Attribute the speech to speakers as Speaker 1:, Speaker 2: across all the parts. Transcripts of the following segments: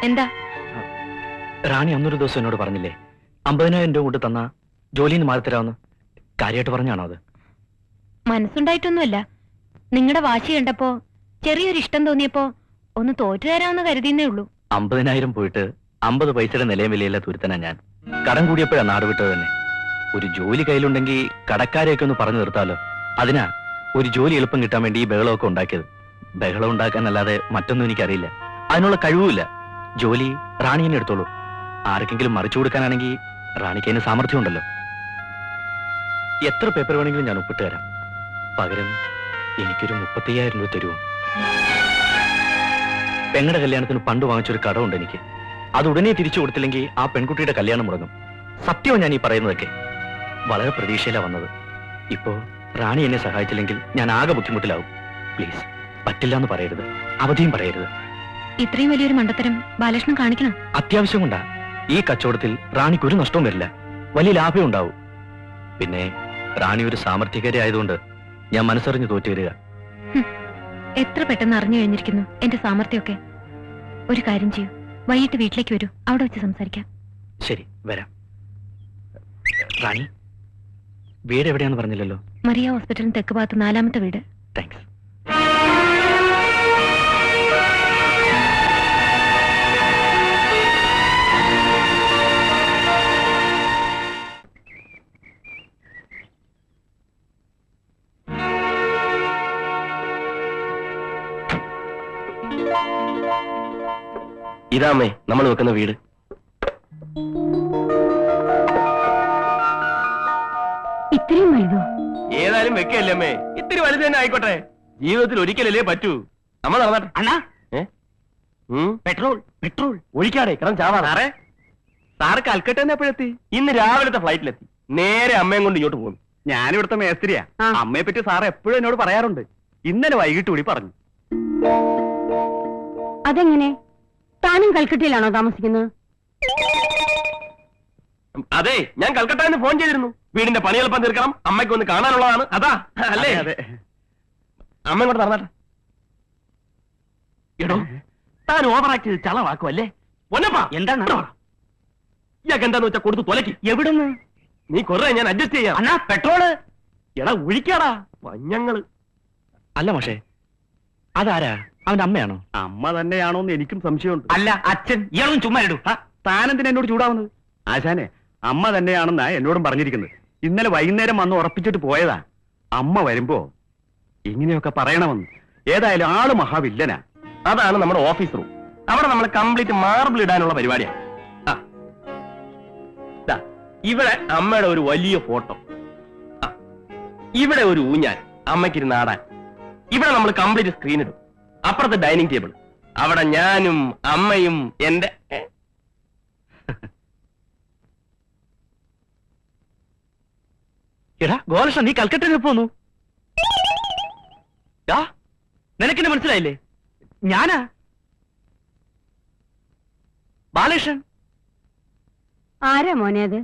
Speaker 1: എന്താ?
Speaker 2: റാണി അന്നൊരു ദിവസം എന്നോട് പറഞ്ഞില്ലേ 50,000 രൂപ കൊണ്ട് തന്ന ജോലിന്ന് മാറി തരാമെന്ന്. കാര്യമായിട്ട് പറഞ്ഞാണോ അത്?
Speaker 1: മനസ്സുണ്ടായിട്ടൊന്നുമല്ല. നിങ്ങളുടെ വാശി കണ്ടപ്പോ ചെറിയൊരു ഇഷ്ടം തോന്നിയപ്പോ ഒന്ന് തോറ്റു തരാമെന്ന് കരുതിയെന്നേ ഉള്ളൂ.
Speaker 2: 50,000 പോയിട്ട് 50 പൈസയുടെ നിലയും വിലയില്ല തുരുത്തനാ ഞാൻ. കടം കൂടിയപ്പോഴാ നാട് വിട്ടത് തന്നെ. ഒരു ജോലി കയ്യിലുണ്ടെങ്കിൽ കടക്കാരെയൊക്കെ ഒന്ന് പറഞ്ഞു നിർത്താലോ. അതിനാ ഒരു ജോലി എളുപ്പം കിട്ടാൻ വേണ്ടി ഈ ബഹളമൊക്കെ ഉണ്ടാക്കിയത്. ബഹളം ഉണ്ടാക്കാനല്ലാതെ മറ്റൊന്നും എനിക്കറിയില്ല. അതിനുള്ള കഴിവുമില്ല. ജോലി റാണി തന്നെ എടുത്തോളൂ. ആർക്കെങ്കിലും മറിച്ചു കൊടുക്കാനാണെങ്കിൽ റാണിക്ക് അതിന് സാമർഥ്യം ഉണ്ടല്ലോ. എത്ര പേപ്പർ വേണമെങ്കിലും ഞാൻ ഒപ്പിട്ട് തരാം. പകരം എനിക്കൊരു 35,000 രൂപ തരുമോ? പെങ്ങളുടെ കല്യാണത്തിന് പണ്ട് വാങ്ങിച്ചൊരു കടമുണ്ട് എനിക്ക്. അത് ഉടനെ തിരിച്ചു കൊടുത്തില്ലെങ്കിൽ ആ പെൺകുട്ടിയുടെ കല്യാണം മുടങ്ങും. സത്യമാണ് ഞാൻ ഈ പറയുന്നതൊക്കെ. വളരെ പ്രതീക്ഷയിലാണ് വന്നത്. ഇപ്പോ റാണി എന്നെ സഹായിച്ചില്ലെങ്കിൽ ഞാൻ ആകെ ബുദ്ധിമുട്ടിലാവും. പ്ലീസ്, പറ്റില്ല എന്ന് പറയരുത്, അവധിയും പറയരുത്.
Speaker 1: ഇത്രയും വലിയൊരു മണ്ടത്തരം ബാലകൃഷ്ണൻ കാണിക്കണം.
Speaker 2: അത്യാവശ്യം കൊണ്ടാ. ഈ കച്ചവടത്തിൽ റാണിക്ക് ഒരു നഷ്ടവും വരില്ല, വലിയ ലാഭം ഉണ്ടാവും. പിന്നെ റാണി ഒരു സാമർത്ഥ്യകാരി ആയതുകൊണ്ട് ഞാൻ മനസ്സറിഞ്ഞ് തോറ്റു വരിക.
Speaker 1: എത്ര പെട്ടെന്ന് അറിഞ്ഞു കഴിഞ്ഞിരിക്കുന്നു എന്റെ സാമർത്ഥ്യമൊക്കെ. ഒരു കാര്യം ചെയ്യൂ, വൈകിട്ട് വീട്ടിലേക്ക് വരൂ, അവിടെ വെച്ച് സംസാരിക്കാം.
Speaker 2: ശരി, വരാം. റാണി, വീട് എവിടെയാന്ന് പറഞ്ഞില്ലല്ലോ?
Speaker 1: മരിയ ഹോസ്പിറ്റലിന് തെക്ക് ഭാഗത്ത് 4ാമത്തെ വീട്.
Speaker 2: താങ്ക്സ്. ഇതാമേ നമ്മൾ വെക്കുന്ന വീട്.
Speaker 1: ഇത്രയും വലുതോ?
Speaker 3: ഏതായാലും വെക്കല്ലേ അമ്മേ, ഇത്തിരി വലുത് തന്നെ ആയിക്കോട്ടെ. ജീവിതത്തിൽ ഒരിക്കലല്ലേ പറ്റൂ. നമ്മൾ നടന്നാട്ടെ.
Speaker 2: അണ്ണാ,
Speaker 3: പെട്രോൾ പെട്രോൾ ഒഴിക്കാടെ കിടന്ന് ചാവാ. സാറേ, സാറ് കൽക്കട്ട എപ്പോഴെത്തി? ഇന്ന് രാവിലത്തെ ഫ്ലൈറ്റിലെത്തി. നേരെ അമ്മയും കൊണ്ട് ഇങ്ങോട്ട് പോകുന്നു. ഞാനിവിടുത്തെ മേസ്ത്രിയാ. അമ്മയെ പറ്റി സാറ് എപ്പോഴും എന്നോട് പറയാറുണ്ട്. ഇന്നലെ വൈകിട്ട് കൂടി പറഞ്ഞു.
Speaker 1: അതെങ്ങനെ? താനും കൽക്കട്ടയിലാണോ താമസിക്കുന്നത്?
Speaker 3: അതെ, ഞാൻ കൽക്കട്ടയിൽ നിന്ന് ഫോൺ ചെയ്തിരുന്നു. വീടിന്റെ പണി എളുപ്പം തീർക്കണം, അമ്മയ്ക്ക് ഒന്ന് കാണാനുള്ളതാണ്. അതാ അല്ലേ? അതെ. അമ്മ ഇങ്ങോട്ട് നടന്നാട്ടെ. എടോ, താൻ ഓവറാക്ട് ചെയ്ത് ചളവാക്കുമല്ലേ? പൊന്നപ്പാ, എന്താണ് ഇയാൾക്ക് എന്താന്ന് വെച്ചാ കൊടുത്ത് തൊലക്കി. എവിടുന്ന്? നീ കൊറേ ഞാൻ അഡ്ജസ്റ്റ് ചെയ്യാം. അണ്ണാ, പെട്രോള് എടാ ഒഴിക്കാടാ പഞ്ഞങ്ങള്.
Speaker 2: അല്ല പക്ഷേ, അതാരാ? അവന്റെ അമ്മയാണോ?
Speaker 3: അമ്മ തന്നെയാണോന്ന് എനിക്കും സംശയമുണ്ട്.
Speaker 2: അല്ല, അച്ഛൻ. ഇയാളും ചുമ്മാ ഇടൂ.
Speaker 3: താനെന്തിനാ എന്നോട് ചൂടാവുന്നത്? ആശാനെ, അമ്മ തന്നെയാണെന്നാ എന്നോടും പറഞ്ഞിരിക്കുന്നത്. ഇന്നലെ വൈകുന്നേരം വന്ന് ഉറപ്പിച്ചിട്ട് പോയതാ. അമ്മ വരുമ്പോ ഇങ്ങനെയൊക്കെ പറയണമെന്ന്. ഏതായാലും ആള് മഹാവില്ലനാ. അതാണ് നമ്മുടെ ഓഫീസ് റൂം. അവിടെ നമ്മൾ കംപ്ലീറ്റ് മാർബിൾ ഇടാനുള്ള പരിപാടിയാണ്. ഇവിടെ അമ്മയുടെ ഒരു വലിയ ഫോട്ടോ, ഇവിടെ ഒരു ഊഞ്ഞാൽ അമ്മയ്ക്കിരുന്ന് ആടാൻ. ഇവിടെ നമ്മൾ കംപ്ലീറ്റ് സ്ക്രീൻ ഇടും. അപ്പുറത്തെ ഡൈനിങ് ടേബിൾ, അവിടെ ഞാനും അമ്മയും എന്റെ
Speaker 2: എടാ ഗോലകൃഷ്ണൻ, നീ കൽക്കട്ടയിൽ പോന്നു? നിനക്കെന്നെ മനസ്സിലായില്ലേ? ഞാനാ ബാലകൃഷ്ണൻ.
Speaker 1: ആരാ മോനെ അത്?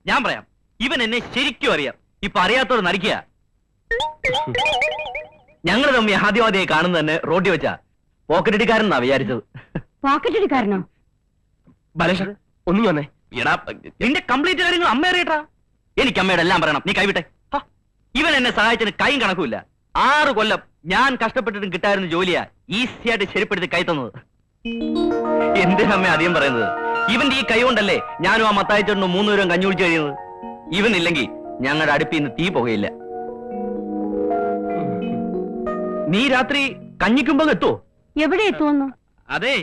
Speaker 2: ഞാൻ പറയാം. ഇവൻ എന്നെ ശരിക്കും അറിയാം. ഇപ്പൊ അറിയാത്തവർ നടിക്കുക. ഞങ്ങൾ തമ്മി ആദ്യമാദ്യമായി കാണുന്നത് തന്നെ റോഡിൽ വെച്ചാ. പോക്കറ്റടിക്കാരനാ വിചാരിച്ചത്.
Speaker 1: പോക്കറ്റടിക്കാരനോ?
Speaker 3: ബാലകൃഷ്ണൻ, ഒന്നു വന്നേ. എടാ,
Speaker 2: നിന്റെ കംപ്ലീറ്റ് കാര്യങ്ങൾ അമ്മ അറിയട്ടാ. എനിക്ക് അമ്മയുടെ എല്ലാം പറയണം. നീ കൈവിട്ടെ. ഇവൻ എന്നെ സഹായിച്ചതിന് കൈയും കണക്കുമില്ല. 6 കൊല്ലം ഞാൻ കഷ്ടപ്പെട്ടിട്ടും കിട്ടായിരുന്ന ജോലിയാ ഈസിയായിട്ട് ശരിപ്പെടുത്തി കൈ തന്നത്. എന്തിനമ്മ അധികം പറയുന്നത്? ഇവന്റെ ഈ കൈ കൊണ്ടല്ലേ ഞാനും ആ മത്തായിച്ചോണ്ടും 3 പേരും കഞ്ഞി കുടിച്ചു കഴിയുന്നത്. ഇവനില്ലെങ്കിൽ ഞങ്ങളുടെ അടുപ്പിൽ നിന്ന് തീ പുകയില്ല. നീ രാത്രി കഞ്ഞിക്കുമ്പോ എത്തുവോ?
Speaker 1: എവിടെ എത്തുമെന്നു?
Speaker 3: അതെ,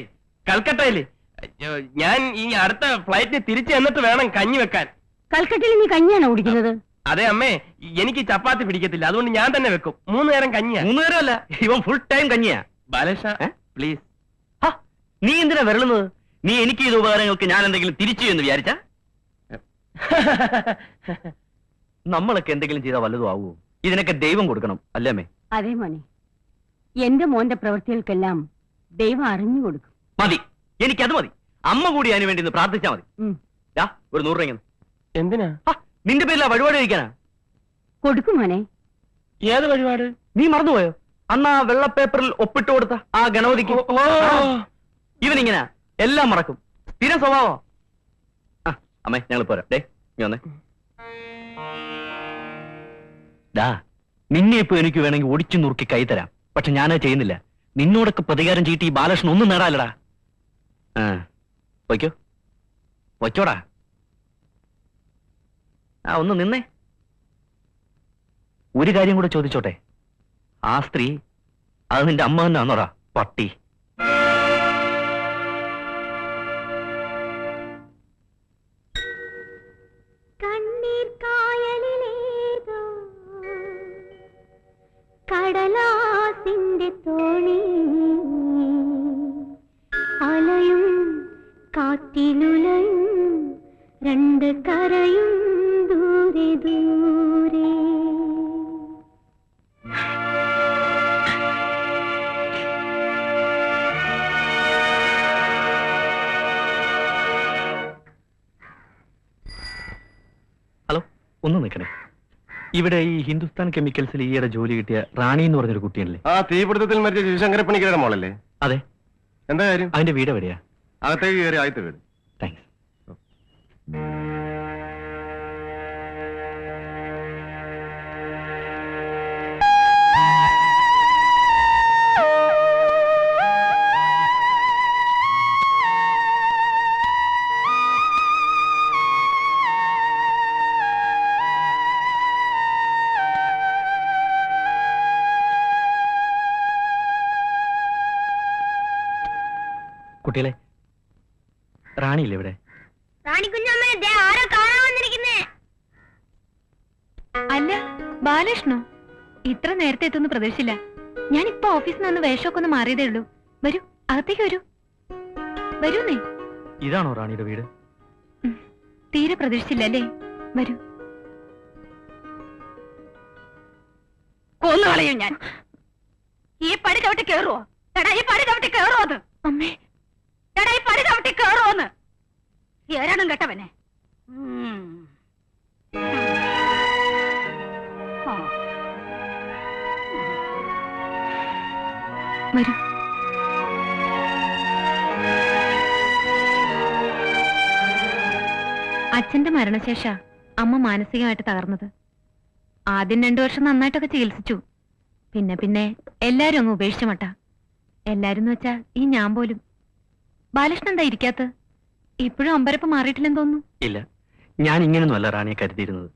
Speaker 3: കൽക്കട്ടയില്. ഞാൻ ഈ അടുത്ത ഫ്ലൈറ്റിന് തിരിച്ചു എന്നിട്ട് വേണം കഞ്ഞി വെക്കാൻ.
Speaker 1: കൽക്കട്ടയിൽ നീ കഞ്ഞിയാണോ കുടിക്കുന്നത്?
Speaker 3: അതെ അമ്മേ, എനിക്ക് ചപ്പാത്തി പിടിക്കത്തില്ല, അതുകൊണ്ട് ഞാൻ തന്നെ വെക്കും. 3 നേരം കഞ്ഞിയാ.
Speaker 2: 3 നേരം അല്ല, ഇവൻ ഫുൾ ടൈം കഞ്ഞിയാ.
Speaker 3: ബാലേഷ, പ്ലീസ്.
Speaker 2: നീ എന്തിനാ വരളുന്നത്? നീ എനിക്ക് ചെയ്ത ഉപകാരങ്ങൾക്ക് ഞാൻ എന്തെങ്കിലും തിരിച്ചു എന്ന് വിചാരിച്ച? നമ്മളൊക്കെ എന്തെങ്കിലും ചെയ്താൽ വല്ലതും ആവൂ? ഇതിനൊക്കെ ദൈവം കൊടുക്കണം, അല്ലേ?
Speaker 1: അതെ മോനെ, എന്റെ മോന്റെ പ്രവൃത്തികൾക്കെല്ലാം ദൈവം അറിഞ്ഞു കൊടുക്കും.
Speaker 2: മതി, എനിക്കത് മതി. അമ്മ കൂടി അതിനു വേണ്ടി ഒന്ന് പ്രാർത്ഥിച്ചാ മതി. ഒരു 100 രൂപ.
Speaker 3: എന്തിനാ?
Speaker 2: നിന്റെ പേരിലാ വഴിപാട് കഴിക്കാനാ.
Speaker 1: കൊടുക്കും മോനെ.
Speaker 3: ഏത് വഴിപാട്?
Speaker 2: നീ മറന്നുപോയോ? അന്ന് ആ വെള്ള പേപ്പറിൽ ഒപ്പിട്ട് കൊടുത്ത ആ ഗണപതിക്ക്. ഇവനിങ്ങനെ എല്ലാം മറക്കും. സ്ഥിര സ്വഭാവം. ആ അമ്മേ ഞങ്ങൾ പോരാ. ഡേ നീ വന്നേ. ഡാ നിന്നെ ഇപ്പൊ എനിക്ക് വേണമെങ്കിൽ ഒടിച്ചു നുറുക്കി കൈ തരാം. പക്ഷെ ഞാനത് ചെയ്യുന്നില്ല. നിന്നോടൊക്കെ പ്രതികാരം ചീട്ടി ഈ ബാലകൃഷ്ണൻ ഒന്നും നേടാലടാ. ആ വയ്ക്കോ വയ്ക്കോടാ. ആ ഒന്ന് നിന്നേ. ഒരു കാര്യം കൂടെ ചോദിച്ചോട്ടെ. ആ സ്ത്രീ അത് നിന്റെ അമ്മ തന്നെ ആന്നോടാ പട്ടി?
Speaker 4: കടലാസിന്റെ തോണി അലയും കാറ്റിലുലയും രണ്ട് കരയും ദൂരെ ദൂരെ.
Speaker 2: ഹലോ ഒന്ന് നിൽക്കണേ. ഇവിടെ ഈ ഹിന്ദുസ്ഥാൻ കെമിക്കൽസിൽ ഈയിടെ ജോലി കിട്ടിയ റാണി എന്ന് പറഞ്ഞൊരു കുട്ടിയല്ലേ?
Speaker 5: ആ തീപിടുത്തത്തിൽ മരിച്ച ശിവശങ്കരപ്പണിക്കരുടെ മോളല്ലേ?
Speaker 2: അതെ.
Speaker 5: എന്താ കാര്യം?
Speaker 2: അതിന്റെ വീട് എവിടെയാ?
Speaker 5: അകത്തേക്ക് കയറി ആദ്യത്തെ വീട്.
Speaker 2: താങ്ക്സ്. കുട്ടികളെ റാണിയില്ലേ ഇവിടെ?
Speaker 4: റാണിക്കുഞ്ഞമ്മനെ ആരോ കാണാൻ വന്നിരിക്കുന്നേ.
Speaker 1: അല്ല ബാലകൃഷ്ണോ? ഇത്ര നേരത്തെ എത്തുന്നു പ്രതീക്ഷിച്ചില്ല. ഞാൻ ഇപ്പൊ ഓഫീസിൽ നിന്ന് വേഷമൊക്കെ ഒന്ന് മാറിയതേ ഉള്ളൂ. വരൂ അകത്തേക്ക് വരൂ. വരൂന്നേ.
Speaker 2: ഇതാണോ റാണിയുടെ വീട്?
Speaker 1: തീരെ പ്രതീക്ഷിച്ചില്ല അല്ലേ? വരൂ.
Speaker 4: കൊന്നു കളയും ഞാൻ. ഈ പടി ചവിട്ടി കേറുവോ? എടാ ഈ പടി ചവിട്ടി കേറുവോ? അത്
Speaker 1: അമ്മേ.
Speaker 4: എടാ ഈ പടി ചവിട്ടി കേറുവോന്ന്? ഏരാണും കേട്ടവനെ.
Speaker 1: വരൂ. അച്ഛന്റെ മരണശേഷ അമ്മ മാനസികമായിട്ട് തകർന്നത്. ആദ്യം 2 വർഷം നന്നായിട്ടൊക്കെ ചികിത്സിച്ചു. പിന്നെ എല്ലാരും അങ്ങ് ഉപേക്ഷിച്ച മട്ട. എല്ലാരും വെച്ചാ ഈ ഞാൻ പോലും. ബാലകൃഷ്ണൻ എന്താ ഇരിക്കാത്ത? ഇപ്പോഴും അമ്പരപ്പ് മാറിയിട്ടില്ലെന്ന് തോന്നുന്നു.
Speaker 2: ഇല്ല, ഞാൻ ഇങ്ങനൊന്നുമല്ല റാണിയെ കരുതിയിരുന്നത്.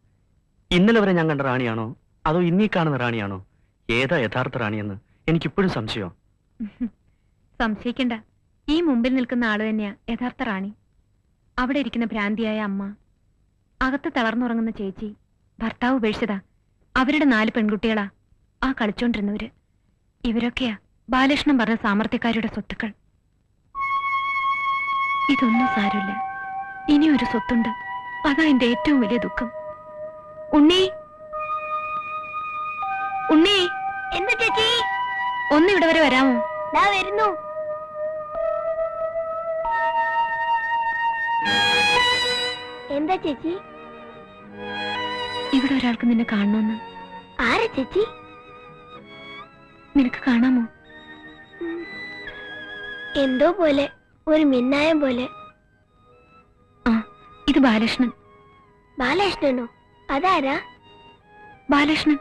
Speaker 2: ഇന്നലെ വരെ ഞാൻ കണ്ട റാണിയാണോ അതോ ഇന്നീ കാണുന്ന റാണിയാണോ? ഏതാ യഥാർത്ഥ റാണിയെന്ന് എനിക്കിപ്പോഴും സംശയം.
Speaker 1: സംശയിക്കണ്ട. ഈ മുമ്പിൽ നിൽക്കുന്ന ആള് തന്നെയാ യഥാർത്ഥ റാണി. അവിടെ ഇരിക്കുന്ന ഭ്രാന്തിയായ അമ്മ, അകത്ത് തളർന്നുറങ്ങുന്ന ചേച്ചി, ഭർത്താവ് ഉപേക്ഷിച്ചതാ. അവരുടെ 4 പെൺകുട്ടികളാ ആ കളിച്ചോണ്ടിരുന്നവര്. ഇവരൊക്കെയാ ബാലകൃഷ്ണൻ പറഞ്ഞ സാമർത്ഥ്യക്കാരുടെ സ്വത്തുക്കൾ. ഇതൊന്നും സാരമില്ല. ഇനിയൊരു സ്വത്തുണ്ട്. അതാ എന്റെ ഏറ്റവും വലിയ ദുഃഖം. ഉണ്ണി, ഉണ്ണി.
Speaker 4: എന്താ ചേച്ചി?
Speaker 1: ഒന്ന് ഇവിടെ വരെ വരാമോ?
Speaker 4: ദാ വരുന്നു. എന്താ ചേച്ചി?
Speaker 1: ഇവിടെ ഒരാൾക്ക് നിന്നെ കാണണമെന്ന്.
Speaker 4: ആരാ ചേച്ചി?
Speaker 1: നിനക്ക് കാണാമോ?
Speaker 4: എന്തോ പോലെ, ഒരു മിന്നായം പോലെ.
Speaker 1: ആ, ഇത് ബാലകൃഷ്ണൻ.
Speaker 4: ബാലകൃഷ്ണനോ? അതാരാ?
Speaker 1: ബാലകൃഷ്ണൻ.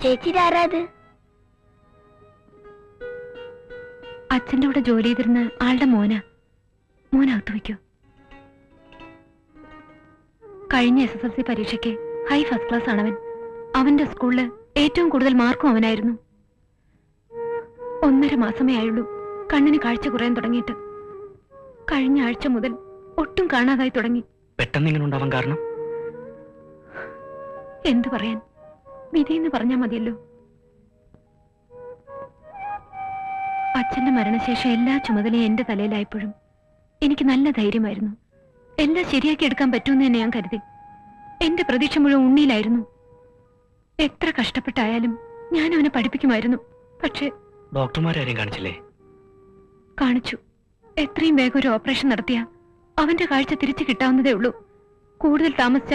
Speaker 4: ചേച്ചിയുടെ ആരാ അത്?
Speaker 1: അച്ഛന്റെ കൂടെ ജോലി ചെയ്തിരുന്ന ആളുടെ മോനാ. മോനകത്ത് വയ്ക്കോ. കഴിഞ്ഞ SSLC പരീക്ഷയ്ക്ക് ഹൈ ഫസ്റ്റ് ക്ലാസ് ആണവൻ. അവന്റെ സ്കൂളില് ഏറ്റവും കൂടുതൽ മാർക്കും അവനായിരുന്നു. 1.5 മാസമേ ആയുള്ളൂ കണ്ണിന് കാഴ്ച കുറയാൻ തുടങ്ങിയിട്ട്. കഴിഞ്ഞ ആഴ്ച മുതൽ ഒട്ടും കാണാതായി തുടങ്ങി.
Speaker 2: പെട്ടെന്ന് ഇങ്ങനെ ഉണ്ടാവാൻ കാരണം?
Speaker 1: എന്തു പറയാൻ, വിധിയെന്ന് പറഞ്ഞാ മതിയല്ലോ. അച്ഛന്റെ മരണശേഷം എല്ലാ ചുമതലയും എന്റെ തലയിലായപ്പോഴും എനിക്ക് നല്ല ധൈര്യമായിരുന്നു. എല്ലാം ശരിയാക്കി എടുക്കാൻ പറ്റുമെന്ന് തന്നെ ഞാൻ കരുതി. എന്റെ പ്രതീക്ഷ മുഴുവൻ ഉണ്ണിയിലായിരുന്നു. എത്ര കഷ്ടപ്പെട്ടായാലും ഞാൻ അവനെ പഠിപ്പിക്കുമായിരുന്നു. പക്ഷേ
Speaker 2: ഡോക്ടർമാരാരെയും കാണിച്ചില്ലേ?
Speaker 1: കാണിച്ചു. എത്രയും വേഗം ഒരു ഓപ്പറേഷൻ നടത്തിയ അവന്റെ കാഴ്ച തിരിച്ചു കിട്ടാവുന്നതേ ഉള്ളൂ. കൂടുതൽ താമസിച്ച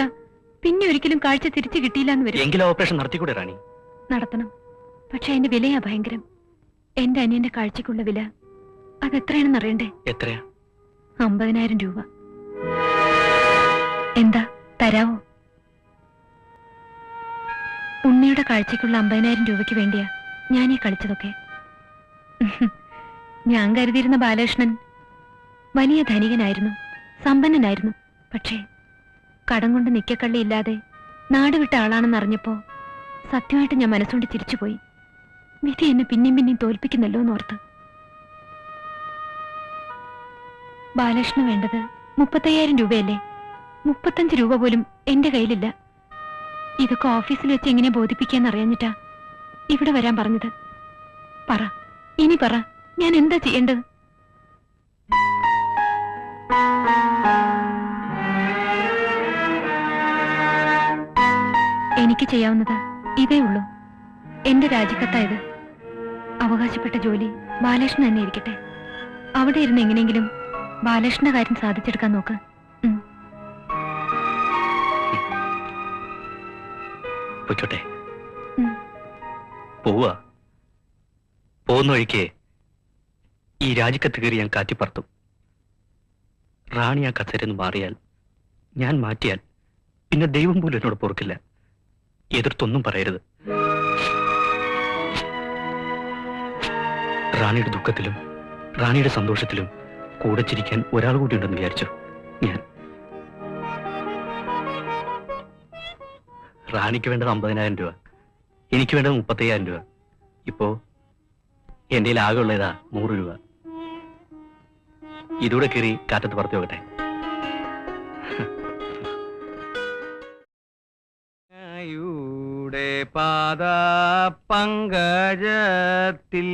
Speaker 1: പിന്നെ ഒരിക്കലും കാഴ്ച തിരിച്ചു കിട്ടിയില്ല എന്ന് വരും.
Speaker 2: എങ്കിലും ഓപ്പറേഷൻ നടത്തിക്കൂടെ റാണി?
Speaker 1: നടത്തണം. പക്ഷെ അതിന്റെ വിലയാ ഭയങ്കരം. എന്റെ അനിയന്റെ കാഴ്ചക്കുള്ള വില അതെത്രയാണെന്ന് അറിയണ്ടേ?
Speaker 2: എത്രയാ?
Speaker 1: 50,000 രൂപ. എന്താ, തരാവോ? ഉണ്ണിയുടെ കാഴ്ചയ്ക്കുള്ള 50,000 രൂപയ്ക്ക് വേണ്ടിയാ ഞാനീ കളിച്ചതൊക്കെ. ഞാൻ കരുതിയിരുന്ന ബാലകൃഷ്ണൻ വലിയ ധനികനായിരുന്നു, സമ്പന്നനായിരുന്നു. പക്ഷേ കടം കൊണ്ട് നിക്കക്കള്ളിയില്ലാതെ നാട് വിട്ട ആളാണെന്നറിഞ്ഞപ്പോ സത്യമായിട്ട് ഞാൻ മനസ്സുകൊണ്ട് ചിരിച്ചുപോയി. വിധി എന്നെ പിന്നെയും പിന്നെയും തോൽപ്പിക്കുന്നല്ലോ എന്നോർത്ത്. ബാലകൃഷ്ണന് വേണ്ടത് 35,000 രൂപയല്ലേ? 35 രൂപ പോലും എന്റെ കയ്യിലില്ല. ഇതൊക്കെ ഓഫീസിൽ വെച്ച് എങ്ങനെ ബോധിപ്പിക്കാന്നറിയാഞ്ഞിട്ടാ ഇവിടെ വരാൻ പറഞ്ഞത്. പറ, ഇനി പറ, ഞാൻ എന്താ ചെയ്യേണ്ടത്? എനിക്ക് ചെയ്യാവുന്നത് ഇതേ ഉള്ളൂ. എന്റെ രാജിക്കത്തായത്. അവകാശപ്പെട്ട ജോലി ബാലകൃഷ്ണൻ തന്നെ ഇരിക്കട്ടെ. അവിടെ ഇരുന്ന് എങ്ങനെയെങ്കിലും ബാലകൃഷ്ണന്റെ കാര്യം സാധിച്ചെടുക്കാൻ നോക്ക്.
Speaker 2: പൊയ്ക്കോട്ടെ. പോവാ. പോകുന്ന വഴിക്ക് ഈ രാജിക്കത്ത് കയറി ഞാൻ കാറ്റിപ്പറത്തും. റാണി ആ കസേരന്ന് മാറിയാൽ, ഞാൻ മാറ്റിയാൽ പിന്നെ ദൈവം പോലും എന്നോട് പൊറുക്കില്ല. എതിർത്തൊന്നും പറയരുത്. റാണിയുടെ ദുഃഖത്തിലും റാണിയുടെ സന്തോഷത്തിലും കൂടെ ചിരിക്കാൻ ഒരാൾ കൂടി ഉണ്ടെന്ന് വിചാരിച്ചു ഞാൻ. റാണിക്ക് വേണ്ടത് 50,000 രൂപ, എനിക്ക് വേണ്ടത് 35,000 രൂപ. ഇപ്പോ എന്റെ ആകെ ഉള്ളതാ 100 രൂപ. ഇതൂടെ കയറി കാറ്റത്ത് പറത്തി നോക്കട്ടെ.
Speaker 6: പാദ പങ്കജത്തിൽ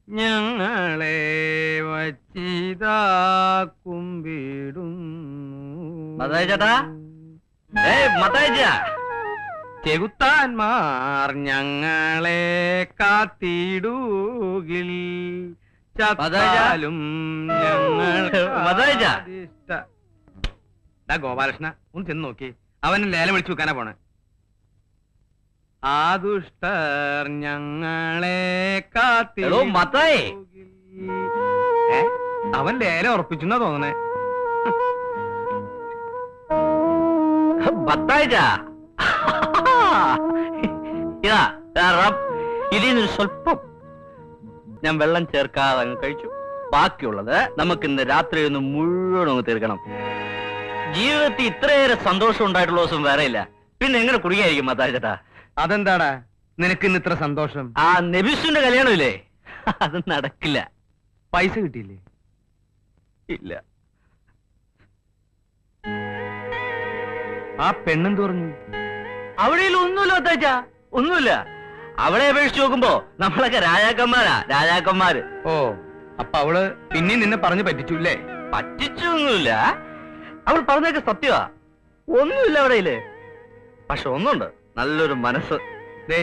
Speaker 6: ഞങ്ങളെ വച്ചിതാ കുമ്പിടുന്നു.
Speaker 2: ചേട്ടാ,
Speaker 6: ചെകുത്താന്മാർ ഞങ്ങളെ കാത്തിടുകിൽ ചത്താലും ഗോപാലകൃഷ്ണ ഒന്ന് ചെന്ന് നോക്കി. അവന് ലേലം വിളിച്ചു വെക്കാനാ പോണേ. ആ ദുഷ്ടർ ഞങ്ങളെ അവൻ ലേലം ഉറപ്പിച്ചെന്നാ തോന്നണേ.
Speaker 2: ഇതിന് സ്വല്പം ഞാൻ വെള്ളം ചേർക്കാതെ അങ്ങ് കഴിച്ചു. ബാക്കിയുള്ളത് നമുക്ക് ഇന്ന് രാത്രി ഒന്ന് മുഴുവൻ അങ്ങ് തീർക്കണം. ജീവിതത്തിൽ ഇത്രയേറെ സന്തോഷം ഉണ്ടായിട്ടുള്ള ദിവസം വേറെ ഇല്ല. പിന്നെ എങ്ങനെ കുടിയായിരിക്കും മത്തായി ചേട്ടാ?
Speaker 6: അതെന്താടാ നിനക്ക് ഇന്ന് ഇത്ര സന്തോഷം?
Speaker 2: ആ നബിസുന്റെ കല്യാണമില്ലേ, അത് നടക്കില്ല.
Speaker 6: പൈസ കിട്ടിയില്ലേ?
Speaker 2: ഇല്ല.
Speaker 6: ആ പെണ്ണെന്ത് പറഞ്ഞു?
Speaker 2: അവിടെ ഒന്നുമില്ല മത്തായിച്ച, ഒന്നുമില്ല. അവളെ അപേക്ഷിച്ച് നോക്കുമ്പോ നമ്മളൊക്കെ രാജാക്കന്മാരാ, രാജാക്കന്മാര്.
Speaker 6: ഓ, അപ്പൊ അവള് പിന്നെ നിന്നെ പറഞ്ഞു പറ്റിച്ചൂല്ലേ?
Speaker 2: പറ്റിച്ചൊന്നുമില്ല. അവൾ പറഞ്ഞൊക്കെ സത്യമാ. ഒന്നുമില്ല അവിടെ. പക്ഷെ ഒന്നുണ്ട്, നല്ലൊരു മനസ്സ്.
Speaker 6: ദേ,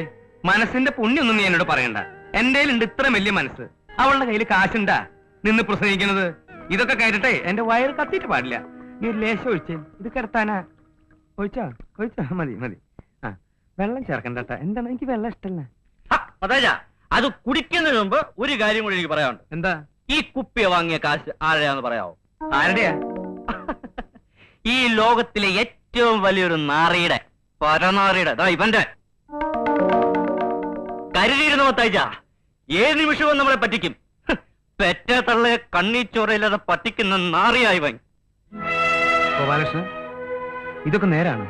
Speaker 6: മനസ്സിന്റെ പുണ്യൊന്നും നീ എന്നോട് പറയണ്ട. എന്റെ കയ്യിലുണ്ട് ഇത്ര വലിയ മനസ്സ്. അവളുടെ കയ്യിൽ കാശുണ്ടാ നിന്ന് പ്രസംഗിക്കുന്നത്? ഇതൊക്കെ കേട്ടിട്ടേ എന്റെ വയറ് കത്തിയിട്ട് പാടില്ല. നീ ഒരു ലേശം ഒഴിച്ചേ. ഇത് കിടത്താനാ? ഒഴിച്ചോ ഒഴിച്ചോ, മതി മതി. ആ, വെള്ളം ചേർക്കണ്ടട്ടാ. എന്താണ്, എനിക്ക് വെള്ളം ഇഷ്ടല്ല.
Speaker 2: അത് കുടിക്കുന്നതിന് മുമ്പ് ഒരു കാര്യം കൂടി എനിക്ക് പറയാനുണ്ട്.
Speaker 6: എന്താ?
Speaker 2: ഈ കുപ്പിയെ വാങ്ങിയ കാശ് ആരുടെയാന്ന് പറയാവോ?
Speaker 6: ആരുടെയാ?
Speaker 2: ഈ ലോകത്തിലെ ഏറ്റവും വലിയൊരു നാറിയുടെ, പരനാറിയുടെ, ഇവന്റെ. കരുതിയിരുന്ന മത്തായിച്ച, ഏത് നിമിഷവും നമ്മളെ പറ്റിക്കും. പെറ്റ തള്ളയെ കണ്ണീച്ചോറയില്ലാതെ പറ്റിക്കുന്ന നാറിയായിവൻ.
Speaker 6: ഗോപാലകൃഷ്ണൻ, ഇതൊക്കെ നേരാണ്?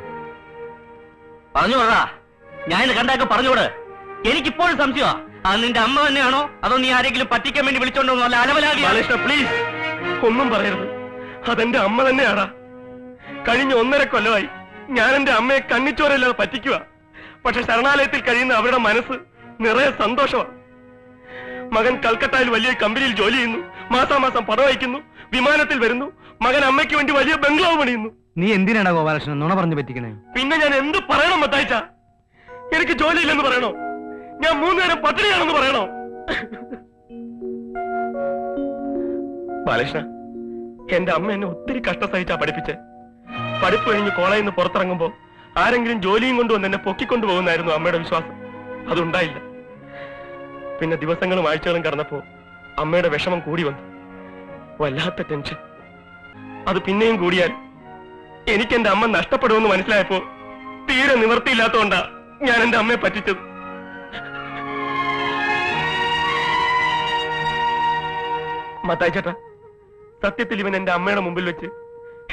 Speaker 2: പറഞ്ഞു വിടാ. ഞാൻ കണ്ടാക്കെ പറഞ്ഞുകൂടെ. എനിക്കിപ്പോഴും സംശയമാ, അത് നിന്റെ അമ്മ തന്നെയാണോ അതോ നീ ആരെങ്കിലും പറ്റിക്കാൻ വേണ്ടി വിളിച്ചോണ്ടോ? അല്ല അലവലാതി.
Speaker 3: പ്ലീസ് ഒന്നും പറയരുത്. അതെന്റെ അമ്മ തന്നെയാടാ. കഴിഞ്ഞ 1.5 കൊല്ലമായി ഞാൻ എന്റെ അമ്മയെ കണ്ണിച്ചോരല്ലാതെ പറ്റിക്കുക. പക്ഷെ ശരണാലയത്തിൽ കഴിയുന്ന അവരുടെ മനസ്സ് നിറയെ സന്തോഷമാണ്. മകൻ കൽക്കട്ടയിൽ വലിയ കമ്പനിയിൽ ജോലി ചെയ്യുന്നു, മാസാമാസം പണം അയക്കുന്നു, വിമാനത്തിൽ വരുന്നു. മകൻ അമ്മയ്ക്ക് വേണ്ടി വലിയ ബംഗ്ലാവ് പണിയുന്നു.
Speaker 6: നീ എന്തിനാണ് ഗോപാലകൃഷ്ണൻ നുണ പറഞ്ഞു പറ്റിക്കണേ?
Speaker 3: പിന്നെ ഞാൻ എന്ത് പറയണം മത്തായിച്ച? എനിക്ക് ജോലിയില്ലെന്ന് പറയണോ? ഞാൻ 3 നേരം പട്ടിണിയാണെന്ന് പറയണോ? ബാലകൃഷ്ണ, എന്റെ അമ്മ എന്നെ ഒത്തിരി കഷ്ട സഹിച്ചാ പഠിപ്പിച്ച്. പഠിപ്പ് കഴിഞ്ഞ് കോളേജിൽ നിന്ന് പുറത്തിറങ്ങുമ്പോ ആരെങ്കിലും ജോലിയും കൊണ്ടുവന്ന് എന്നെ പൊക്കിക്കൊണ്ടുപോകുന്നായിരുന്നു അമ്മയുടെ വിശ്വാസം. അതുണ്ടായില്ല. പിന്നെ ദിവസങ്ങളും ആഴ്ചകളും കടന്നപ്പോ അമ്മയുടെ വിഷമം കൂടി വന്നു.
Speaker 5: വല്ലാത്ത ടെൻഷൻ. അത് പിന്നെയും കൂടിയാൽ എനിക്ക് എന്റെ അമ്മ നഷ്ടപ്പെടുമെന്ന് മനസ്സിലായപ്പോ തീരെ നിവൃത്തിയില്ലാത്തോണ്ടാ ഞാൻ എന്റെ അമ്മയെ പറ്റിച്ചത്. മത്തായി ചേട്ടാ, സത്യത്തിൽ ഇവൻ എന്റെ അമ്മയുടെ മുമ്പിൽ വെച്ച്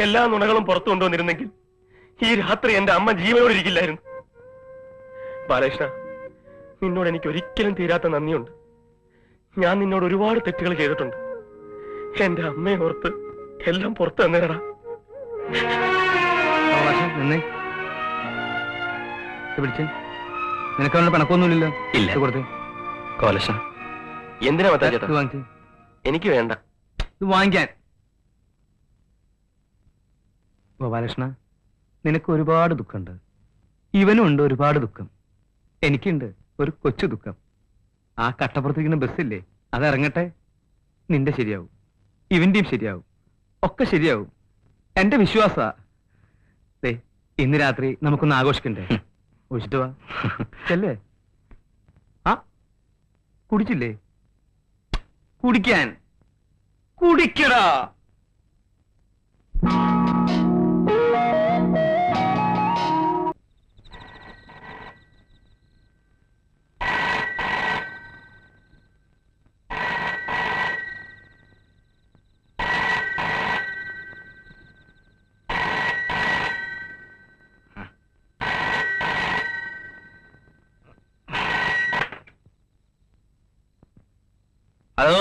Speaker 5: എല്ലാ നുണകളും പുറത്തു കൊണ്ടുവന്നിരുന്നെങ്കിൽ ഈ രാത്രി എന്റെ അമ്മ ജീവനോടെ ഇരിക്കില്ലായിരുന്നു. ബാലകൃഷ്ണ, നിന്നോട് എനിക്ക് ഒരിക്കലും തീരാത്ത നന്ദിയുണ്ട്. ഞാൻ നിന്നോട് ഒരുപാട് തെറ്റുകൾ ചെയ്തിട്ടുണ്ട്. എന്റെ അമ്മയെ ഓർത്ത് എല്ലാം പുറത്തു തന്നേരടാ.
Speaker 6: നിനക്കവരുടെ പിണക്കൊന്നുമില്ലല്ലോ?
Speaker 2: ഇല്ല.
Speaker 6: കൊടുത്ത്
Speaker 2: കോലശ,
Speaker 5: എന്തിനാ മത്തായി ചേട്ടാ?
Speaker 6: ഇത് വാങ്ങിച്ച്.
Speaker 5: എനിക്ക് വേണ്ട.
Speaker 6: ഇത് വാങ്ങിക്കാൻ. ഗോപാലകൃഷ്ണ, നിനക്ക് ഒരുപാട് ദുഃഖമുണ്ട്. ഇവനും ഉണ്ട് ഒരുപാട് ദുഃഖം. എനിക്കുണ്ട് ഒരു കൊച്ചു ദുഃഖം. ആ കട്ടപ്പുറത്തിരിക്കുന്ന ബസ്സില്ലേ, അതിറങ്ങട്ടെ, നിന്റെ ശരിയാവും, ഇവന്റെയും ശരിയാവും, ഒക്കെ ശരിയാവും. എന്റെ വിശ്വാസ. ഇന്ന് രാത്രി നമുക്കൊന്ന് ആഘോഷിക്കണ്ടേ? ഒഴിച്ചിട്ട് വാ. ചെല്ലേ. ആ, കുടിച്ചില്ലേ? കുടിക്കാൻ. കുടിക്കടാ.
Speaker 2: Hello,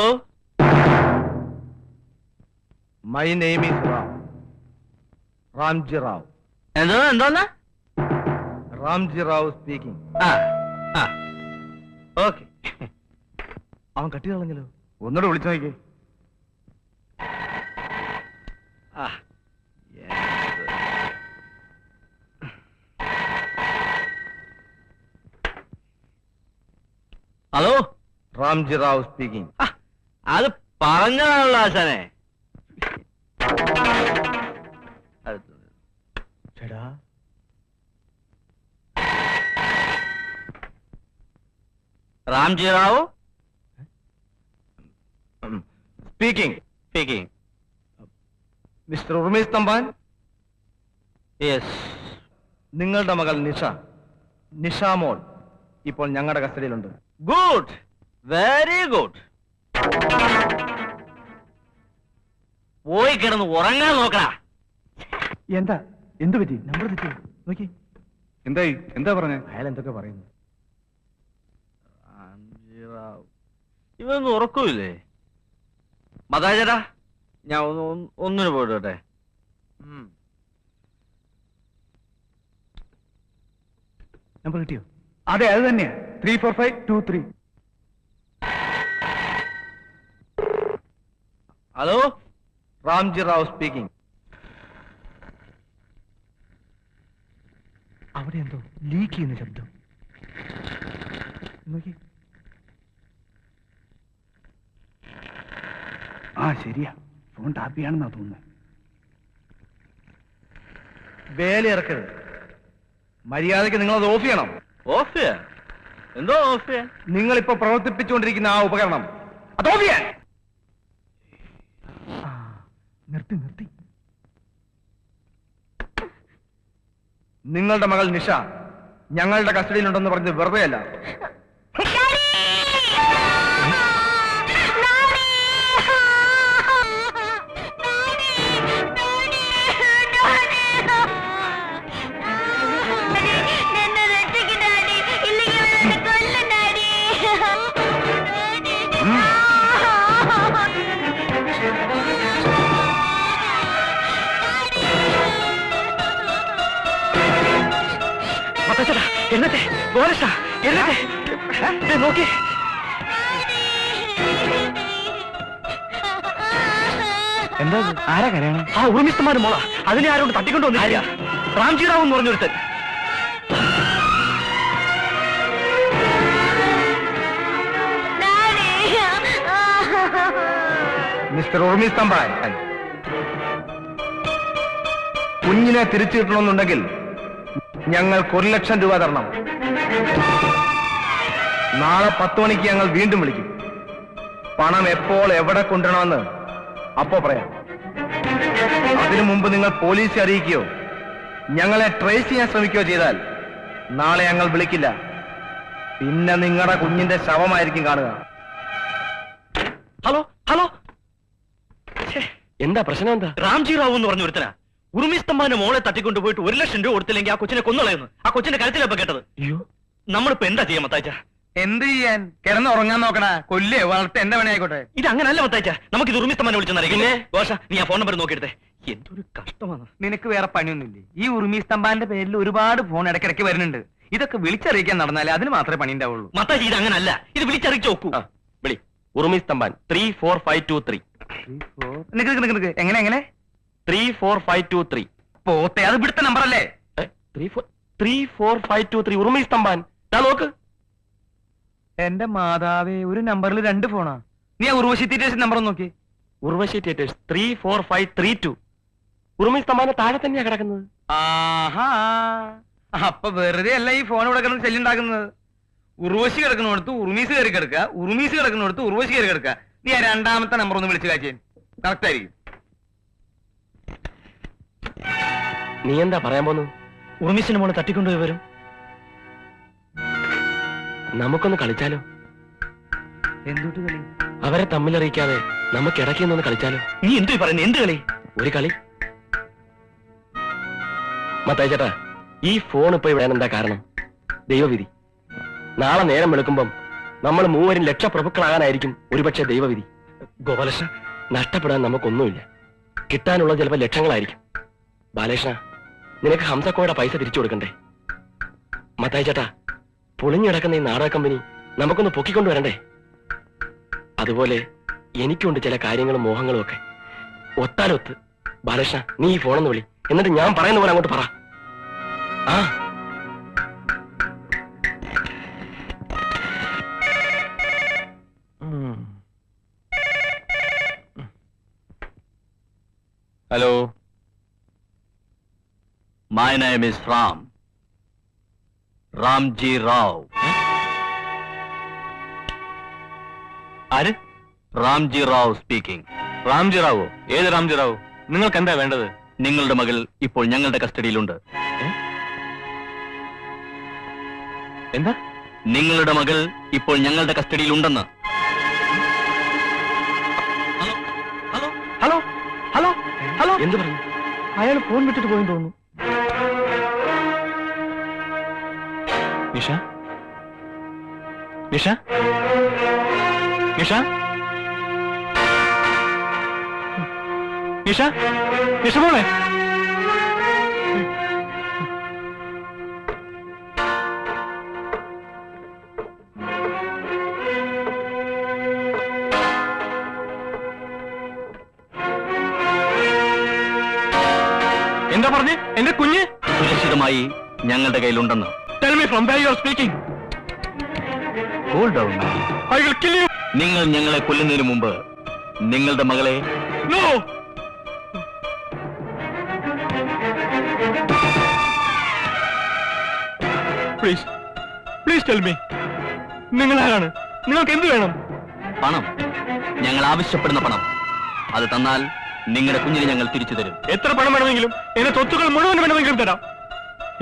Speaker 6: my name is Ram. Ramji Rao.
Speaker 2: എന്തോന്ന്?
Speaker 6: റാംജി റാവ് സ്പീക്കിംഗ്.
Speaker 2: ഓക്കെ.
Speaker 6: അവൻ കട്ടി കളഞ്ഞല്ലോ. ഒന്നുകൂടെ വിളിച്ചു നോക്കി.
Speaker 2: Hello,
Speaker 6: Ramji Rao speaking.
Speaker 2: അത് പറഞ്ഞതാണല്ലോ ആശാനെ.
Speaker 6: ചേടാ,
Speaker 2: Ramji Rao
Speaker 6: speaking.
Speaker 2: Speaking.
Speaker 6: Mister Urmesh Thampan.
Speaker 2: Yes.
Speaker 6: നിങ്ങളുടെ മകൾ നിഷാമോൾ ഇപ്പോൾ ഞങ്ങളുടെ കസ്റ്റഡിയിലുണ്ട്.
Speaker 2: Good, very good. പോയി കിടന്ന് ഉറങ്ങാൻ നോക്കടാ.
Speaker 6: എന്ത് പറ്റി? നമ്പർ തെറ്റി നോക്കി.
Speaker 5: എന്തായി? എന്താ പറഞ്ഞേ?
Speaker 6: അയാൾ എന്തൊക്കെ പറയുന്നു?
Speaker 2: ഇവൊന്നും ഉറക്കൂല്ലേ? മതാചേട്ടാ, ഞാൻ ഒന്നിനു പോയിട്ടെ.
Speaker 6: നമ്പർ കിട്ടിയോ?
Speaker 5: അതെ, അത് തന്നെയാ. 34523.
Speaker 6: Hello, Ramji Rao speaking. അവിടെ എന്തോ ലീക്ക് ചെയ്യുന്ന ശബ്ദം. നോക്കി.
Speaker 5: ശരിയാ, ഫോൺ ടാപ്പിയാണെന്നാ തോന്നുന്നത്.
Speaker 6: വേലയിറക്കരുത്. മര്യാദയ്ക്ക് നിങ്ങളത് ഓഫ് ചെയ്യണം.
Speaker 2: ഓഫ് ചെയ്യാൻ? എന്തോ ഓഫ് ചെയ്യാൻ?
Speaker 6: നിങ്ങളിപ്പോ പ്രവർത്തിപ്പിച്ചുകൊണ്ടിരിക്കുന്ന ആ ഉപകരണം അത് ഓഫ് ചെയ്യാൻ. നിർത്തി. നിങ്ങളുടെ മകൾ നിഷ ഞങ്ങളുടെ കസ്റ്റഡിയിലുണ്ടെന്ന് പറഞ്ഞത് വെറുതെ അല്ല. നോക്കി.
Speaker 2: എന്താ? ആരാ കരയണം?
Speaker 6: ആ ഉറുമിസ്തമാര് മോള. അതിനെ ആരോട് തട്ടിക്കൊണ്ടുവന്നില്ല. റാംജി റാവു എന്ന് പറഞ്ഞൊരുത്തൻ. മിസ്റ്റർ ഉർമീസ് തമ്പാൻ, കുഞ്ഞിനെ തിരിച്ചു കിട്ടണമെന്നുണ്ടെങ്കിൽ ഞങ്ങൾക്ക് 1 ലക്ഷം രൂപ തരണം. നാളെ 10 മണിക്ക് ഞങ്ങൾ വീണ്ടും വിളിക്കും. പണം എപ്പോൾ എവിടെ കൊണ്ടുവരണമെന്ന് അപ്പോ പറയാം. അതിനു മുമ്പ് നിങ്ങൾ പോലീസിനെ അറിയിക്കുകയോ ഞങ്ങളെ ട്രേസ് ചെയ്യാൻ ശ്രമിക്കുകയോ ചെയ്താൽ നാളെ ഞങ്ങൾ വിളിക്കില്ല. പിന്നെ നിങ്ങളുടെ കുഞ്ഞിന്റെ ശവമായിരിക്കും കാണുക.
Speaker 2: ഹലോ ഹലോ,
Speaker 3: എന്താ പ്രശ്നം? എന്താ?
Speaker 2: രാംജി റാവു എന്ന് പറഞ്ഞ ഒരുത്തനാ ഉറുമിസ്തംഭാന്റെ മോളെ തട്ടിക്കൊണ്ടുപോയിട്ട് 1 ലക്ഷം രൂപ കൊടുത്തില്ലെങ്കിൽ ആ കൊച്ചിനെ കൊന്നുകളയുന്നു. ആ കൊച്ചിന്റെ കരുത്തിലപ്പോ കേട്ടത്.
Speaker 3: അയ്യോ,
Speaker 2: നമ്മളിപ്പോ എന്താ ചെയ്യാം മത്തായിച്ച?
Speaker 6: എന്ത് ചെയ്യാൻ? കിടന്ന് ഉറങ്ങാൻ നോക്കണ. കൊല്ലേ വളർത്ത് എന്റെ പണിയായിക്കോട്ടെ.
Speaker 2: ഇത് അങ്ങനല്ല മത്തായിച്ച. നമുക്ക് ഇത് ഉറുമിസ്തംഭാനെ വിളിച്ചെന്നറിയാം. ദോഷ, നീ ആ ഫോൺ നമ്പർ നോക്കിയെടുത്തേ. എന്തൊരു കഷ്ടമാണ്.
Speaker 6: നിനക്ക് വേറെ പണിയൊന്നുമില്ലേ? ഈ ഉറുമി സ്തംഭാന്റെ പേരിൽ ഒരുപാട് ഫോൺ ഇടയ്ക്കിടയ്ക്ക് വരുന്നുണ്ട്. ഇതൊക്കെ വിളിച്ചറിയിക്കാൻ നടന്നാലേ അതിന് മാത്രമേ പണി ഉണ്ടാവുള്ളൂ.
Speaker 2: മത്തായിച്ച, ഇത് അങ്ങനല്ല. ഇത് വിളിച്ചറിയിച്ചു നോക്കൂ.
Speaker 3: വിളി. ഉറുമി സ്തംഭാൻ 34523.
Speaker 6: നിക്ക് എങ്ങനെ
Speaker 3: 34523.
Speaker 6: പോത്തെ, അത് ഇവിടുത്തെ നമ്പർ അല്ലേ?
Speaker 3: 34523 ഉറുമി സ്തംഭാൻ. ഞാൻ നോക്ക്.
Speaker 6: എന്റെ മാതാവേ, ഒരു നമ്പറിൽ 2 ഫോണാ. നീ ആ ഉർവശി തീറ്റേഴ്സ് നമ്പർ നോക്കി.
Speaker 3: ഉർവശി തിയേറ്റേഴ്സ് 34532. ഉറുമി സ്തംഭാന്റെ താഴെ തന്നെയാ കിടക്കുന്നത്.
Speaker 6: ആഹാ, അപ്പൊ വെറുതെ അല്ല ഈ ഫോൺ ഇവിടെ കിടന്ന് ശല്യം. ഉർവശി കിടക്കുന്നിടത്ത് ഉറുമീസ് കയറി കിടക്കുക, ഉറുമീസ് കിടക്കുന്നിടത്ത് ഉർവശി കയറി കിടക്കുക. നീ ആ 2ാമത്തെ നമ്പർ ഒന്ന് വിളിച്ചു കാച്ചേൻ. കറക്റ്റ് ആയിരിക്കും.
Speaker 3: നീ എന്താ പറയാൻ പോന്നു?
Speaker 2: ഉറുമീസിന്റെ മോളെ തട്ടിക്കൊണ്ടുപോയി വരും.
Speaker 3: നമുക്കൊന്ന് കളിച്ചാലോ?
Speaker 6: എന്തുട്ട് കളി?
Speaker 3: അവരെ തമ്മിലറിയിക്കാതെ നമുക്ക് ഇടയ്ക്ക് നിന്ന് കളിച്ചാലോ?
Speaker 2: നീ എന്തു പറയുന്നത്? എന്ത് കളി?
Speaker 3: ഒരു കളി. മത്തായി ചേട്ടാ, ഈ ഫോൺ ഇപ്പൊ ഇവിടെ എന്താ കാരണം? ദൈവവിധി. നാളെ നേരം വെളുക്കുമ്പം നമ്മൾ 3 ലക്ഷപ്രഭുക്കളാകാനായിരിക്കും ഒരുപക്ഷെ ദൈവവിധി.
Speaker 2: ഗോപാലകൃഷ്ണ,
Speaker 3: നഷ്ടപ്പെടാൻ നമുക്കൊന്നുമില്ല. കിട്ടാനുള്ള ചിലപ്പോൾ ലക്ഷങ്ങളായിരിക്കും. ബാലകൃഷ്ണ, നിനക്ക് ഹംസക്കോയുടെ പൈസ തിരിച്ചു കൊടുക്കണ്ടേ? മത്തായി ചേട്ടാ, പൊളിഞ്ഞിടക്കുന്ന ഈ നാടക കമ്പനി നമുക്കൊന്ന് പൊക്കിക്കൊണ്ടുവരണ്ടേ? അതുപോലെ എനിക്കുണ്ട് ചില കാര്യങ്ങളും മോഹങ്ങളും ഒക്കെ. ഒത്താലൊത്ത്. ബാലകൃഷ്ണ, നീ ഈ ഫോണെന്ന് വിളി. എന്നിട്ട് ഞാൻ പറയുന്ന പോലെ അങ്ങോട്ട് പറ. ആ,
Speaker 2: hello, my name is Ramji Rao. ആര്? രാംജി റാവ് സ്പീക്കിംഗ്. രാംജി റാവോ? ഏത് രാംജി റാവു? നിങ്ങൾക്ക് എന്താ വേണ്ടത്? നിങ്ങളുടെ മകൾ ഇപ്പോൾ ഞങ്ങളുടെ കസ്റ്റഡിയിലുണ്ട്. എന്താ? നിങ്ങളുടെ മകൾ ഇപ്പോൾ ഞങ്ങളുടെ കസ്റ്റഡിയിലുണ്ടെന്ന്. ഹലോ ഹലോ ഹലോ ഹലോ,
Speaker 3: എന്ത് പറഞ്ഞു?
Speaker 2: അയാൾ ഫോൺ വിട്ടിട്ട് പോയെന്ന് തോന്നുന്നു. നിഷ നിഷ നിഷ നിഷ നിഷ മോളെ. എന്താ പറഞ്ഞ്? എന്റെ കുഞ്ഞ് സുരക്ഷിതമായി ഞങ്ങളുടെ കയ്യിലുണ്ടെന്ന്. Tell me from where you are speaking. Cool down. I will kill you. നിങ്ങൾ ഞങ്ങളെ കൊല്ലുന്നതിന് മുമ്പ് നിങ്ങളുടെ മകളെ. No. Please, please tell me. നിങ്ങൾ ആരാണ്? നിങ്ങൾക്ക് എന്ത് വേണം? പണം. ഞങ്ങൾ ആവശ്യപ്പെടുന്ന പണം. അത് തന്നാൽ നിങ്ങളുടെ കുഞ്ഞിനെ ഞങ്ങൾ തിരിച്ചു തരും. എത്ര പണം വേണമെങ്കിലും, എന്റെ സ്വത്തുക്കൾ മുഴുവൻ വേണമെങ്കിലും തരാം.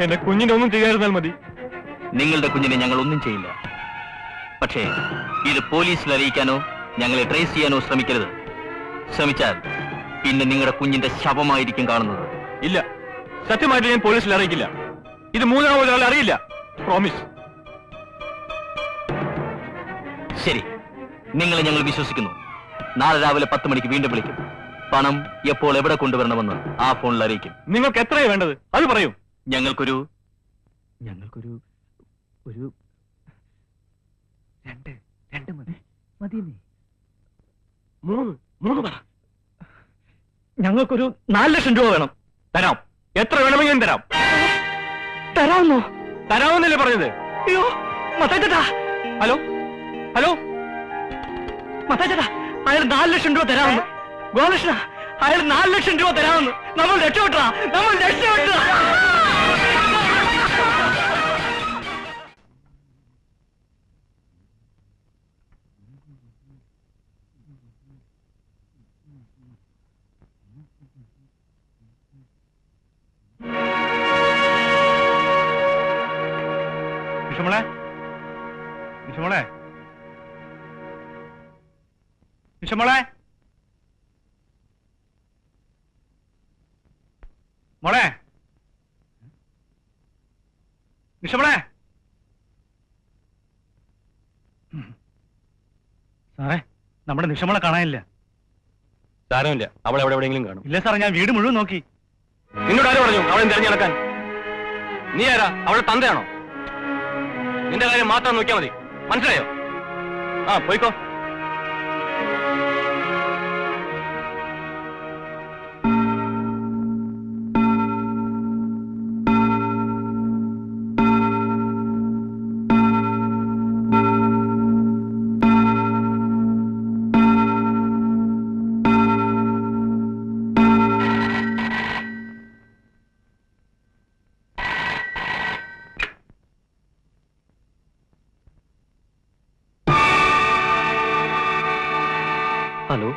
Speaker 2: എന്റെ കുഞ്ഞിനെ ഒന്നും ചെയ്യാതിരുന്നാൽ മതി. നിങ്ങളുടെ കുഞ്ഞിനെ ഞങ്ങൾ ഒന്നും ചെയ്യില്ല. പക്ഷേ ഇത് പോലീസിൽ അറിയിക്കാനോ ഞങ്ങളെ ട്രേസ് ചെയ്യാനോ ശ്രമിക്കരുത്. ശ്രമിച്ചാൽ പിന്നെ നിങ്ങളുടെ കുഞ്ഞിന്റെ ശവമായിരിക്കും കാണുന്നത്. ഇല്ല, സത്യമായിട്ട് ഞാൻ പോലീസിൽ അറിയിക്കില്ല. ഇത് 3ാമത് ഒരാളെ അറിയില്ല. പ്രോമിസ്. ശരി, നിങ്ങളെ ഞങ്ങൾ വിശ്വസിക്കുന്നു. നാളെ രാവിലെ 10 മണിക്ക് വീണ്ടും വിളിക്കും. പണം എപ്പോൾ എവിടെ കൊണ്ടുവരണമെന്ന് ആ ഫോണിൽ അറിയിക്കും. നിങ്ങൾക്ക് എത്രയാണ് വേണ്ടത് അത് പറയൂ. ഞങ്ങൾക്കൊരു ഒരു 2 മതി.
Speaker 3: 3 പറ.
Speaker 2: ഞങ്ങൾക്കൊരു 4 ലക്ഷം രൂപ വേണം. തരാം. എത്ര വേണമെങ്കിലും തരാം. തരാമെന്നോ? തരാമെന്നല്ലേ പറഞ്ഞത്? അയ്യോ മത്തായിച്ചേട്ടാ. ഹലോ ഹലോ മത്തായിച്ചേട്ടാ, അയാൾ 4 ലക്ഷം രൂപ തരാമെന്ന്. ഗോപാലകൃഷ്ണ, അയാൾ 4 ലക്ഷം രൂപ തരാമെന്ന്. നമ്മൾ രക്ഷപ്പെട്ടാ.
Speaker 6: വിഷമളെ വിഷമളെ വിഷമളെ മോളെ വിഷമളെ സാറേ നമ്മുടെ നിഷമളെ കാണാനില്ല.
Speaker 5: സാരമില്ല, അവൾ എവിടെ എവിടെയെങ്കിലും കാണും.
Speaker 6: ഇല്ല സാറേ, ഞാൻ വീട് മുഴുവൻ നോക്കി.
Speaker 5: നിന്നോട് ആര് പറഞ്ഞു അവളെ തിരഞ്ഞു നടക്കാൻ? നീ ആരാ? അവളുടെ തന്തയാണോ? നിന്റെ കാര്യം മാത്രം നോക്കിയാൽ മതി, മനസ്സിലായോ? ആ, പോയിക്കോ.
Speaker 2: Hello,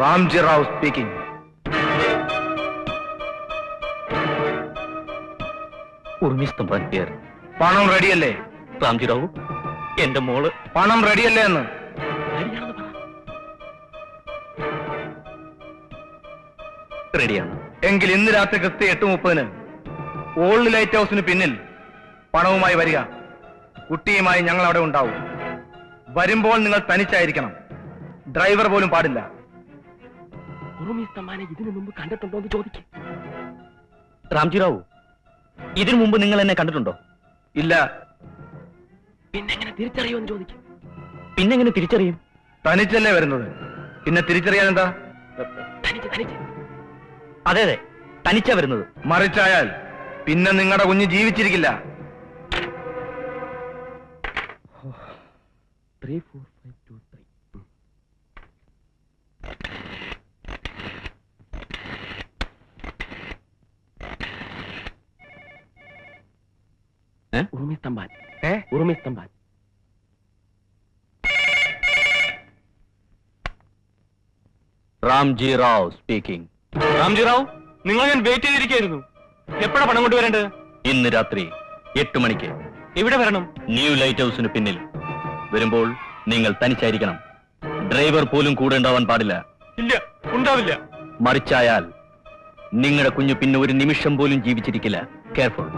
Speaker 6: Ramji Rao speaking.
Speaker 2: Urmis Thampan here.
Speaker 6: പണം റെഡിയല്ലേ?
Speaker 2: റാംജി റാവു, എന്റെ മോള്.
Speaker 6: പണം റെഡിയല്ലേ എന്ന്?
Speaker 2: റെഡിയാണ്.
Speaker 6: എങ്കിൽ ഇന്ന് രാത്രി കൃത്യം 8:30 ഓൾഡ് ലൈറ്റ് ഹൗസിന് പിന്നിൽ പണവുമായി വരിക. കുട്ടിയുമായി ഞങ്ങൾ അവിടെ ഉണ്ടാവും. വരുമ്പോൾ നിങ്ങൾ തനിച്ചായിരിക്കണം. ഡ്രൈവർ പോലും പാടില്ല.
Speaker 5: ഇതിനു മുമ്പ് കണ്ടിട്ടുണ്ടോ എന്ന് ചോദിക്കും.
Speaker 2: റാംജി റാവു, ഇതിനു മുമ്പ് നിങ്ങൾ എന്നെ കണ്ടിട്ടുണ്ടോ?
Speaker 6: ഇല്ല.
Speaker 5: പിന്നെങ്ങനെ തിരിച്ചറിയുമെന്ന് ചോദിക്കും.
Speaker 2: പിന്നെങ്ങനെ തിരിച്ചറിയും?
Speaker 6: തനിച്ചല്ലേ വരുന്നത്, പിന്നെ തിരിച്ചറിയാൻ എന്താ?
Speaker 2: അതെ അതെ, തനിച്ചാ വരുന്നത്.
Speaker 6: മറിച്ചായാൽ പിന്നെ നിങ്ങളുടെ കുഞ്ഞ് ജീവിച്ചിരിക്കില്ല.
Speaker 5: 3, 4, 5, 2, 3. ഉറുമിസ് തമ്പാൻ. ഉറുമിസ് തമ്പാൻ.
Speaker 2: റാംജി റാവു സ്പീക്കിംഗ്.
Speaker 5: റാംജി റാവു, നിങ്ങൾ ഞാൻ വെയിറ്റ് ചെയ്തിരിക്കായിരുന്നു. എപ്പോഴാ പണം കൊണ്ടുവരേണ്ടത്?
Speaker 2: ഇന്ന് രാത്രി 8 മണിക്ക്.
Speaker 5: ഇവിടെ വരണം.
Speaker 2: ന്യൂ ലൈറ്റ് ഹൗസിന് പിന്നിൽ. വരുമ്പോൾ നിങ്ങൾ തനിച്ചായിരിക്കണം. ഡ്രൈവർ പോലും കൂടെ ഉണ്ടാവാൻ പാടില്ല.
Speaker 5: ഇല്ല, ഉണ്ടാവില്ല.
Speaker 2: മറിച്ചായാൽ നിങ്ങളുടെ കുഞ്ഞു പിന്നെ ഒരു നിമിഷം പോലും ജീവിച്ചിരിക്കില്ല. കെയർഫുൾ.